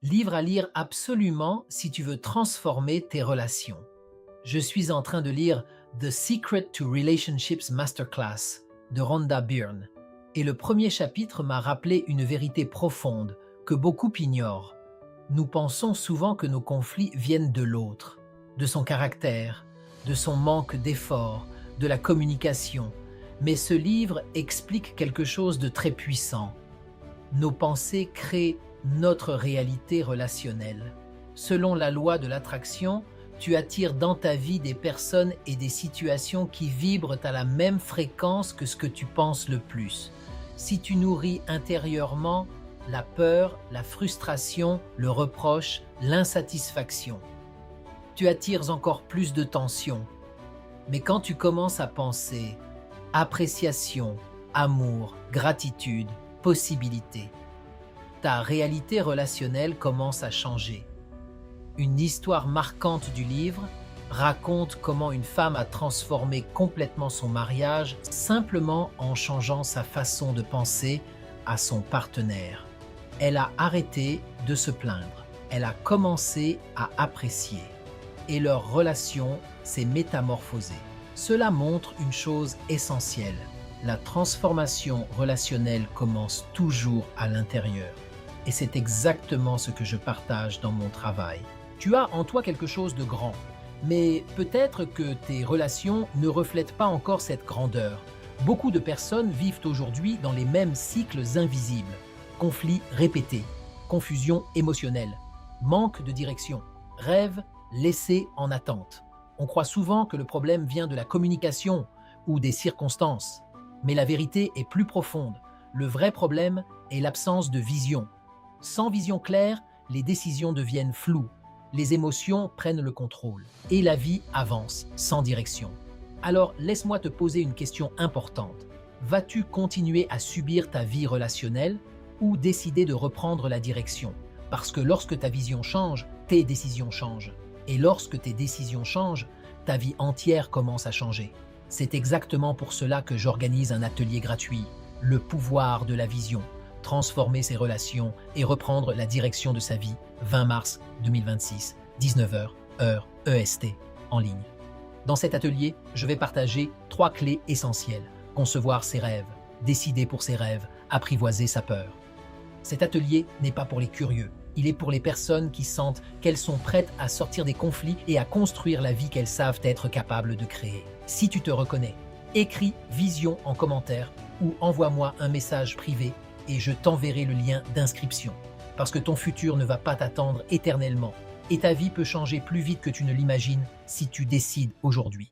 Livre à lire absolument si tu veux transformer tes relations. Je suis en train de lire The Secret to Relationships Masterclass de Rhonda Byrne. Et le premier chapitre m'a rappelé une vérité profonde que beaucoup ignorent. Nous pensons souvent que nos conflits viennent de l'autre, de son caractère, de son manque d'effort, de la communication. Mais ce livre explique quelque chose de très puissant. Nos pensées créent notre réalité relationnelle. Selon la loi de l'attraction, tu attires dans ta vie des personnes et des situations qui vibrent à la même fréquence que ce que tu penses le plus. Si tu nourris intérieurement la peur, la frustration, le reproche, l'insatisfaction, tu attires encore plus de tension. Mais quand tu commences à penser appréciation, amour, gratitude, possibilité, ta réalité relationnelle commence à changer. Une histoire marquante du livre raconte comment une femme a transformé complètement son mariage simplement en changeant sa façon de penser à son partenaire. Elle a arrêté de se plaindre. Elle a commencé à apprécier. Et leur relation s'est métamorphosée. Cela montre une chose essentielle. La transformation relationnelle commence toujours à l'intérieur. Et c'est exactement ce que je partage dans mon travail. Tu as en toi quelque chose de grand, mais peut-être que tes relations ne reflètent pas encore cette grandeur. Beaucoup de personnes vivent aujourd'hui dans les mêmes cycles invisibles. Conflits répétés, confusion émotionnelle, manque de direction, rêves laissés en attente. On croit souvent que le problème vient de la communication ou des circonstances. Mais la vérité est plus profonde. Le vrai problème est l'absence de vision. Sans vision claire, les décisions deviennent floues, les émotions prennent le contrôle et la vie avance sans direction. Alors laisse-moi te poser une question importante. Vas-tu continuer à subir ta vie relationnelle ou décider de reprendre la direction? Parce que lorsque ta vision change, tes décisions changent. Et lorsque tes décisions changent, ta vie entière commence à changer. C'est exactement pour cela que j'organise un atelier gratuit, le pouvoir de la vision. Transformer ses relations et reprendre la direction de sa vie, 20 mars 2026, 19h, heure EST, en ligne. Dans cet atelier, je vais partager 3 clés essentielles. Concevoir ses rêves, décider pour ses rêves, apprivoiser sa peur. Cet atelier n'est pas pour les curieux, il est pour les personnes qui sentent qu'elles sont prêtes à sortir des conflits et à construire la vie qu'elles savent être capables de créer. Si tu te reconnais, écris vision en commentaire ou envoie-moi un message privé et je t'enverrai le lien d'inscription. Parce que ton futur ne va pas t'attendre éternellement et ta vie peut changer plus vite que tu ne l'imagines si tu décides aujourd'hui.